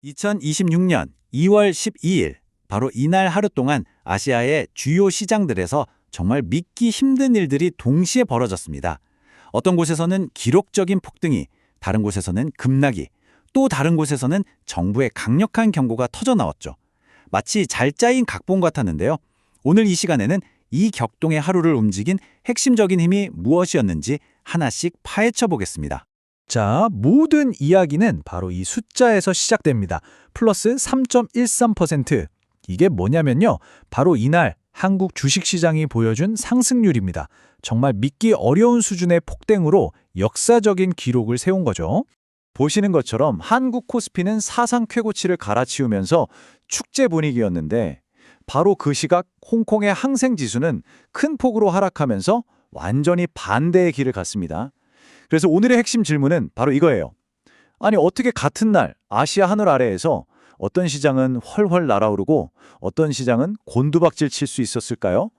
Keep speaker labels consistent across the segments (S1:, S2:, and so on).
S1: 2026년 2월 12일, 바로 이날 하루 동안 아시아의 주요 시장들에서 정말 믿기 힘든 일들이 동시에 벌어졌습니다. 어떤 곳에서는 기록적인 폭등이, 다른 곳에서는 급락이, 또 다른 곳에서는 정부의 강력한 경고가 터져 나왔죠. 마치 잘 짜인 각본 같았는데요. 오늘 이 시간에는 이 격동의 하루를 움직인 핵심적인 힘이 무엇이었는지 하나씩 파헤쳐 보겠습니다.
S2: 자, 모든 이야기는 바로 이 숫자에서 시작됩니다. 플러스 3.13%. 이게 뭐냐면요. 바로 이날 한국 주식시장이 보여준 상승률입니다. 정말 믿기 어려운 수준의 폭등으로 역사적인 기록을 세운 거죠. 보시는 것처럼 한국 코스피는 사상 최고치를 갈아치우면서 축제 분위기였는데 바로 그 시각 홍콩의 항생지수는 큰 폭으로 하락하면서 완전히 반대의 길을 갔습니다. 그래서 오늘의 핵심 질문은 바로 이거예요. 아니, 어떻게 같은 날 아시아 하늘 아래에서 어떤 시장은 훨훨 날아오르고 어떤 시장은 곤두박질 칠 수 있었을까요?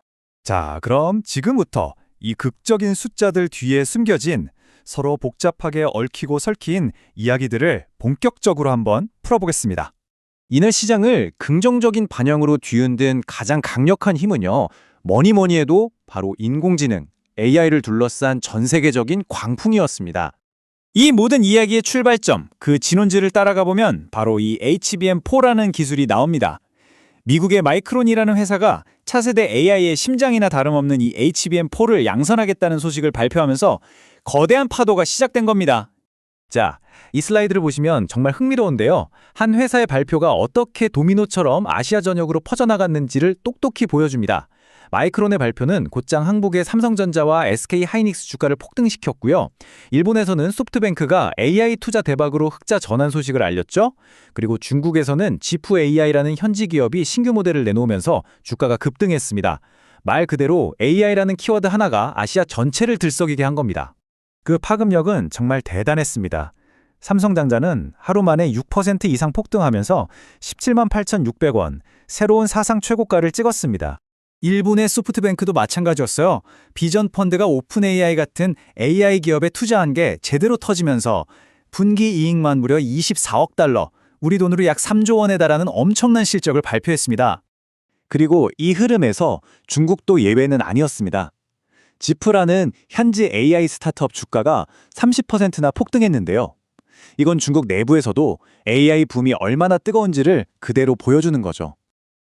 S3: 자, 그럼 지금부터 이 극적인 숫자들 뒤에 숨겨진 서로 복잡하게 얽히고 설킨 이야기들을 본격적으로 한번 풀어보겠습니다.
S2: 이날 시장을 긍정적인 반영으로 뒤흔든 가장 강력한 힘은요. 뭐니 해도 바로 인공지능, AI를 둘러싼 전 세계적인 광풍이었습니다.
S1: 이 모든 이야기의 출발점, 그 진원지를 따라가 보면 바로 이 HBM4라는 기술이 나옵니다. 미국의 마이크론이라는 회사가 차세대 AI의 심장이나 다름없는 이 HBM4를 양산하겠다는 소식을 발표하면서 거대한 파도가 시작된 겁니다.
S2: 자, 이 슬라이드를 보시면 정말 흥미로운데요. 한 회사의 발표가 어떻게 도미노처럼 아시아 전역으로 퍼져나갔는지를 똑똑히 보여줍니다. 마이크론의 발표는 곧장 한국의 삼성전자와 SK하이닉스 주가를 폭등시켰고요. 일본에서는 소프트뱅크가 AI 투자 대박으로 흑자 전환 소식을 알렸죠. 그리고 중국에서는 지프 AI라는 현지 기업이 신규 모델을 내놓으면서 주가가 급등했습니다. 말 그대로 AI라는 키워드 하나가 아시아 전체를 들썩이게 한 겁니다. 그 파급력은 정말 대단했습니다. 삼성전자는 하루 만에 6% 이상 폭등하면서 17만 8,600원, 새로운 사상 최고가를 찍었습니다.
S1: 일본의 소프트뱅크도 마찬가지였어요. 비전 펀드가 오픈 AI 같은 AI 기업에 투자한 게 제대로 터지면서 분기 이익만 무려 24억 달러, 우리 돈으로 약 3조 원에 달하는 엄청난 실적을 발표했습니다.
S2: 그리고 이 흐름에서 중국도 예외는 아니었습니다. 지프라는 현지 AI 스타트업 주가가 30%나 폭등했는데요. 이건 중국 내부에서도 AI 붐이 얼마나 뜨거운지를 그대로 보여주는 거죠.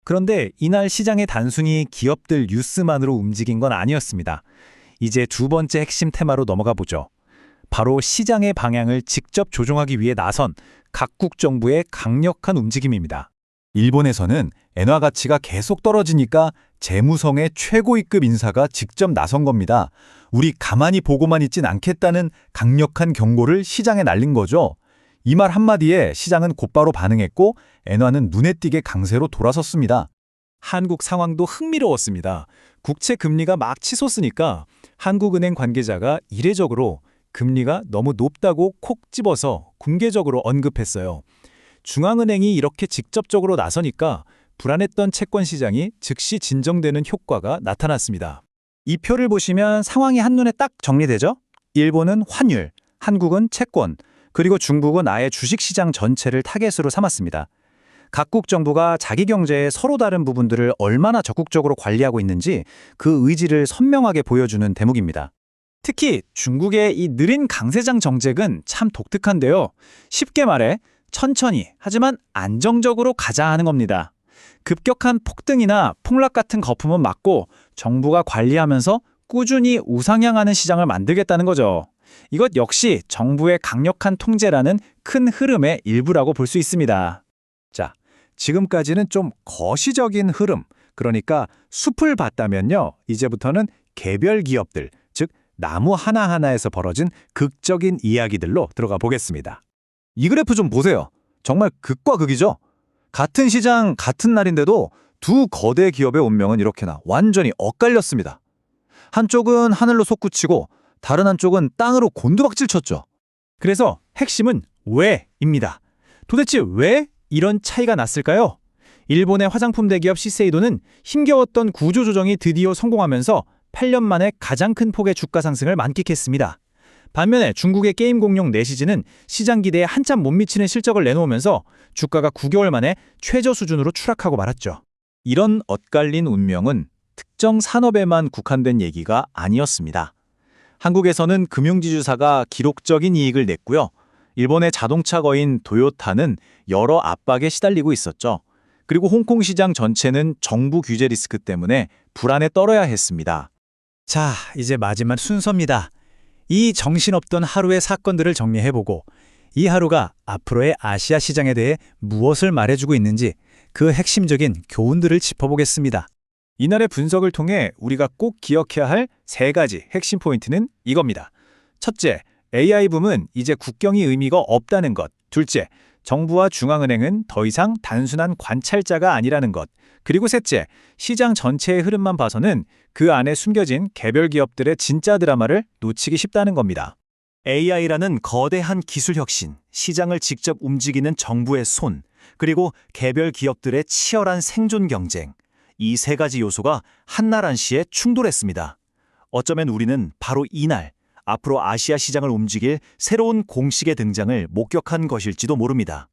S1: 그런데 이날 시장이 단순히 기업들 뉴스만으로 움직인 건 아니었습니다. 이제 두 번째 핵심 테마로 넘어가 보죠. 바로 시장의 방향을 직접 조종하기 위해 나선 각국 정부의 강력한 움직임입니다.
S3: 일본에서는 엔화 가치가 계속 떨어지니까 재무성의 최고위급 인사가 직접 나선 겁니다. 우리 가만히 보고만 있진 않겠다는 강력한 경고를 시장에 날린 거죠. 이 말 한마디에 시장은 곧바로 반응했고 엔화는 눈에 띄게 강세로 돌아섰습니다.
S1: 한국 상황도 흥미로웠습니다. 국채 금리가 막 치솟으니까 한국은행 관계자가 이례적으로 금리가 너무 높다고 콕 집어서 공개적으로 언급했어요. 중앙은행이 이렇게 직접적으로 나서니까 불안했던 채권 시장이 즉시 진정되는 효과가 나타났습니다. 이 표를 보시면 상황이 한눈에 딱 정리되죠? 일본은 환율, 한국은 채권, 그리고 중국은 아예 주식시장 전체를 타겟으로 삼았습니다. 각국 정부가 자기 경제의 서로 다른 부분들을 얼마나 적극적으로 관리하고 있는지 그 의지를 선명하게 보여주는 대목입니다. 특히 중국의 이 느린 강세장 정책은 참 독특한데요. 쉽게 말해 천천히 하지만 안정적으로 가자 하는 겁니다. 급격한 폭등이나 폭락 같은 거품은 막고 정부가 관리하면서 꾸준히 우상향하는 시장을 만들겠다는 거죠. 이것 역시 정부의 강력한 통제라는 큰 흐름의 일부라고 볼 수 있습니다.
S3: 자, 지금까지는 좀 거시적인 흐름, 그러니까 숲을 봤다면요. 이제부터는 개별 기업들, 즉 나무 하나하나에서 벌어진 극적인 이야기들로 들어가 보겠습니다. 이 그래프 좀 보세요. 정말 극과 극이죠? 같은 시장, 같은 날인데도 두 거대 기업의 운명은 이렇게나 완전히 엇갈렸습니다. 한쪽은 하늘로 솟구치고 다른 한쪽은 땅으로 곤두박질 쳤죠.
S1: 그래서 핵심은 왜입니다. 도대체 왜 이런 차이가 났을까요? 일본의 화장품 대기업 시세이도는 힘겨웠던 구조조정이 드디어 성공하면서 8년 만에 가장 큰 폭의 주가 상승을 만끽했습니다. 반면에 중국의 게임 공룡 내시즈는 시장 기대에 한참 못 미치는 실적을 내놓으면서 주가가 9개월 만에 최저 수준으로 추락하고 말았죠.
S2: 이런 엇갈린 운명은 특정 산업에만 국한된 얘기가 아니었습니다. 한국에서는 금융지주사가 기록적인 이익을 냈고요. 일본의 자동차 거인 도요타는 여러 압박에 시달리고 있었죠. 그리고 홍콩 시장 전체는 정부 규제 리스크 때문에 불안에 떨어야 했습니다.
S1: 자, 이제 마지막 순서입니다. 이 정신없던 하루의 사건들을 정리해보고 이 하루가 앞으로의 아시아 시장에 대해 무엇을 말해주고 있는지 그 핵심적인 교훈들을 짚어보겠습니다.
S2: 이날의 분석을 통해 우리가 꼭 기억해야 할 3가지 핵심 포인트는 이겁니다. 첫째, AI 붐은 이제 국경이 의미가 없다는 것. 둘째, 정부와 중앙은행은 더 이상 단순한 관찰자가 아니라는 것. 그리고 셋째, 시장 전체의 흐름만 봐서는 그 안에 숨겨진 개별 기업들의 진짜 드라마를 놓치기 쉽다는 겁니다.
S3: AI라는 거대한 기술 혁신, 시장을 직접 움직이는 정부의 손, 그리고 개별 기업들의 치열한 생존 경쟁. 이 3가지 요소가 한나란시에 충돌했습니다. 어쩌면 우리는 바로 이날, 앞으로 아시아 시장을 움직일 새로운 공식의 등장을 목격한 것일지도 모릅니다.